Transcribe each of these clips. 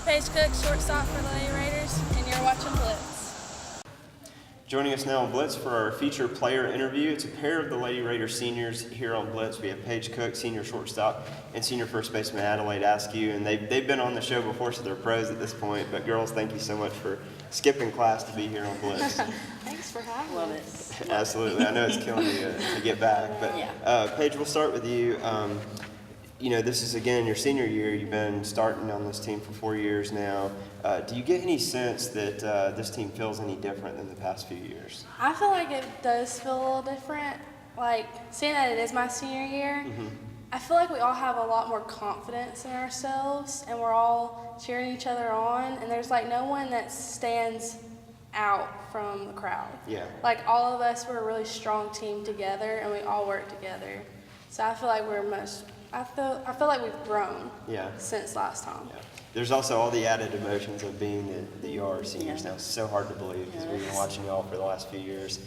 Paige Cook, shortstop for the Lady Raiders, and you're watching BLITZ. Joining us now on BLITZ for our featured player interview, it's a pair of the Lady Raiders seniors here on BLITZ. We have Paige Cook, senior shortstop, and senior first baseman Adelaide Askew. And they've been on the show before, so they're pros at this point. But girls, thank you so much for skipping class to be here on BLITZ. Thanks for having Love us. it. Absolutely. I know it's killing you to get back. But Paige, we'll start with you. You know, this is, again, your senior year. You've been starting on this team for 4 years now. Do you get any sense that this team feels any different than the past few years? I feel like it does feel a little different. Like, seeing that it is my senior year, I feel like we all have a lot more confidence in ourselves, and we're all cheering each other on, and there's, like, no one that stands out from the crowd. Yeah. Like, all of us, we're a really strong team together, and we all work together. So I feel like I feel like we've grown since last time. Yeah. There's also all the added emotions of being the you are seniors now. It's so hard to believe because we've been watching y'all for the last few years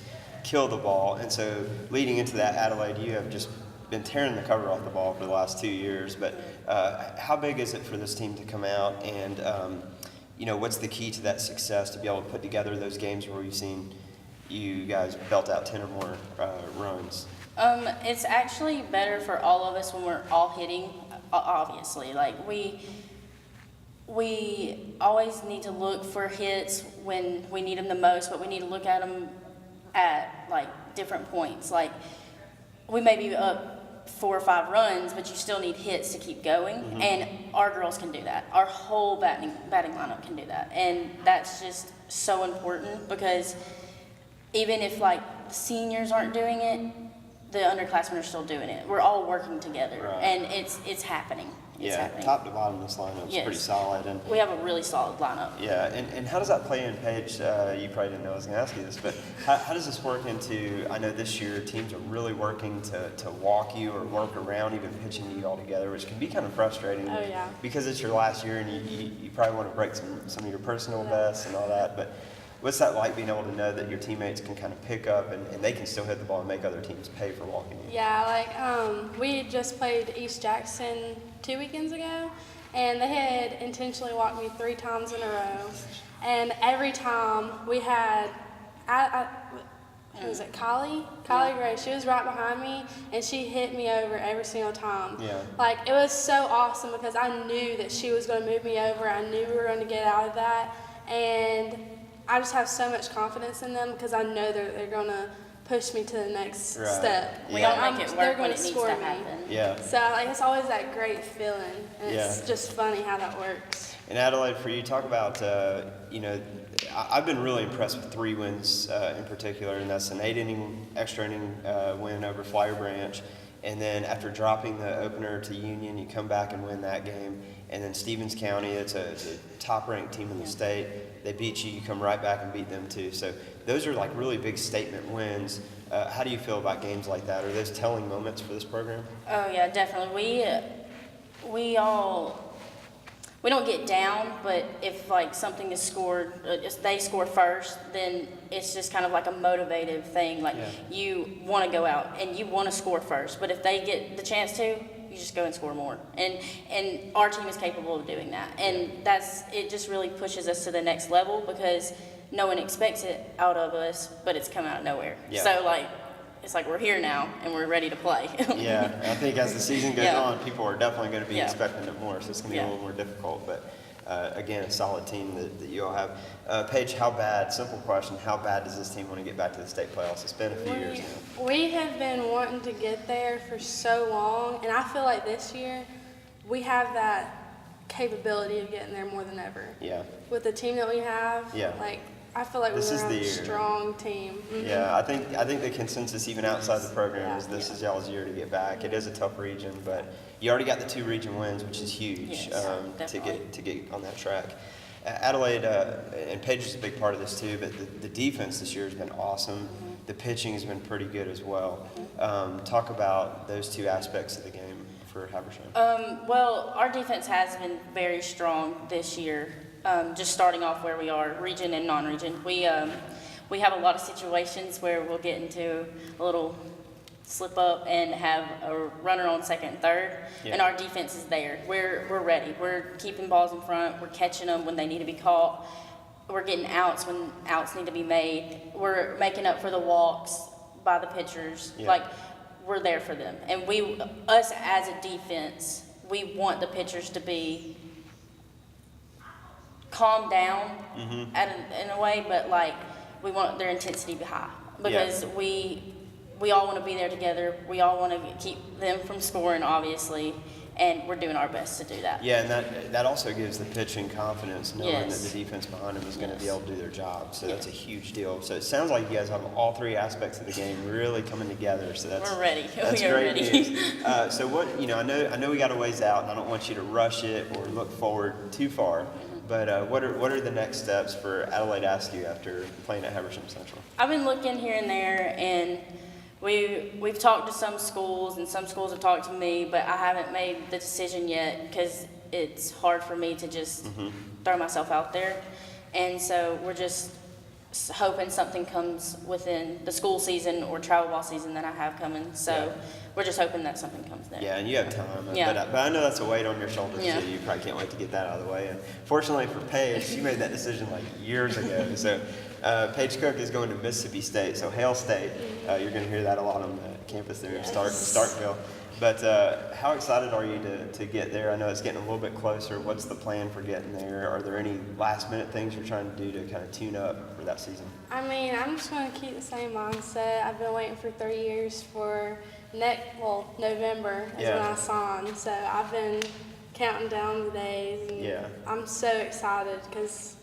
kill the ball. And so leading into that, Adelaide, you have just been tearing the cover off the ball for the last 2 years. But how big is it for this team to come out and, you know, what's the key to that success to be able to put together those games where we've seen you guys belt out 10 or more runs? It's actually better for all of us when we're all hitting, obviously. Like, we always need to look for hits when we need them the most, but we need to look at them at, like, different points. Like, we may be up 4 or 5 runs, but you still need hits to keep going, and our girls can do that. Our whole batting lineup can do that, and that's just so important because even if, like, the seniors aren't doing it, the underclassmen are still doing it. We're all working together, and it's happening. It's happening. Top to bottom, this lineup is pretty solid. And we have a really solid lineup. Yeah, and how does that play in, Paige? You probably didn't know I was going to ask you this, but how does this work into, I know this year teams are really working to walk you or work around even pitching you all together, which can be kind of frustrating because it's your last year and you probably want to break some of your personal bests and all that, but what's that like being able to know that your teammates can kind of pick up and they can still hit the ball and make other teams pay for walking you? Yeah, like we just played East Jackson 2 weekends ago, and they had intentionally walked me 3 times in a row. And every time we had, who was it, Kylie Gray, she was right behind me, and she hit me over every single time. Yeah. Like, it was so awesome because I knew that she was going to move me over. I knew we were going to get out of that, and I just have so much confidence in them because I know they're going to push me to the next step. We all make it work when it needs to happen. Yeah. So, like, it's always that great feeling, and it's just funny how that works. And Adelaide, for you, talk about, you know, I've been really impressed with 3 wins in particular, and that's an 8-inning, extra inning win over Flyer Branch. And then after dropping the opener to Union, you come back and win that game. And then Stevens County, it's a top-ranked team in the state. They beat you, you come right back and beat them too. So those are like really big statement wins. How do you feel about games like that? Are those telling moments for this program? Oh yeah, definitely. We don't get down, but if like something is scored, if they score first, then it's just kind of like a motivative thing. Like you want to go out and you want to score first, but if they get the chance to, you just go and score more. And our team is capable of doing that. And it just really pushes us to the next level because no one expects it out of us, but it's come out of nowhere. Yeah. So like, it's like we're here now and we're ready to play. Yeah, I think as the season goes on, people are definitely going to be expecting it more, so it's going to be a little more difficult. But again, a solid team that you all have. Paige, how bad, simple question, how bad does this team want to get back to the state playoffs? It's been a few years now. We have been wanting to get there for so long, and I feel like this year we have that capability of getting there more than ever. Yeah. With the team that we have, like, I feel like we're a strong team. Yeah, I think the consensus even outside the program is this is y'all's year to get back. It is a tough region, but you already got the 2 region wins, which is huge to get on that track. Adelaide and Paige is a big part of this too, but the defense this year has been awesome. The pitching has been pretty good as well. Talk about those 2 aspects of the game for Habersham. Well, our defense has been very strong this year. Just starting off where we are, region and non-region. We have a lot of situations where we'll get into a little slip up and have a runner on second and third, and Yeah. our defense is there. We're ready. We're keeping balls in front. We're catching them when they need to be caught. We're getting outs when outs need to be made. We're making up for the walks by the pitchers. Yeah. Like, we're there for them. And us as a defense, we want the pitchers to be calm down in a way, but like we want their intensity to be high because we all want to be there together. We all want to keep them from scoring, obviously, and we're doing our best to do that. Yeah, and that also gives the pitching confidence knowing Yes. that the defense behind them is going to be Yes. able to do their job. So that's a Yes. huge deal. So it sounds like you guys have all three aspects of the game really coming together. So that's We're ready. That's We are great ready. news. So what I know we got a ways out, and I don't want you to rush it or look forward too far. But what are the next steps for Adelaide Askew after playing at Habersham Central? I've been looking here and there, and we've talked to some schools, and some schools have talked to me, but I haven't made the decision yet because it's hard for me to just throw myself out there. And so we're just hoping something comes within the school season or travel ball season that I have coming. So Yeah. we're just hoping that something comes there. Yeah, and you have time. Yeah. But I know that's a weight on your shoulders Yeah. too. You probably can't wait to get that out of the way. And fortunately for Paige, she made that decision like years ago. So Paige Cook is going to Mississippi State, so Hail State. You're going to hear that a lot on the campus there in Starkville. But how excited are you to get there? I know it's getting a little bit closer. What's the plan for getting there? Are there any last minute things you're trying to do to kind of tune up for that season? I mean, I'm just going to keep the same mindset. I've been waiting for 3 years for November is when Yeah. I signed. So I've been counting down the days. And Yeah. I'm so excited because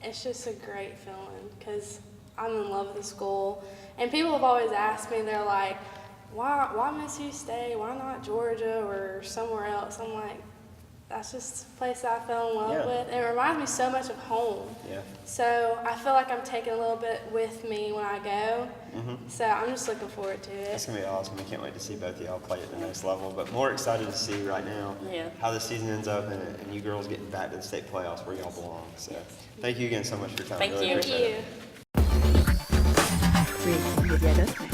it's just a great feeling because I'm in love with the school. And people have always asked me, they're like, why Mississippi State? Why not Georgia or somewhere else? I'm like, that's just a place that I fell in love Yeah. with. And it reminds me so much of home. Yeah. So I feel like I'm taking a little bit with me when I go. So I'm just looking forward to It's it. going to be awesome. We can't wait to see both of y'all play at the next level. But more excited to see right now how the season ends up and you girls getting back to the state playoffs where y'all belong. So thank you again so much for your time. Thank Really you. Thank appreciate it. you. With Lydia Gosling.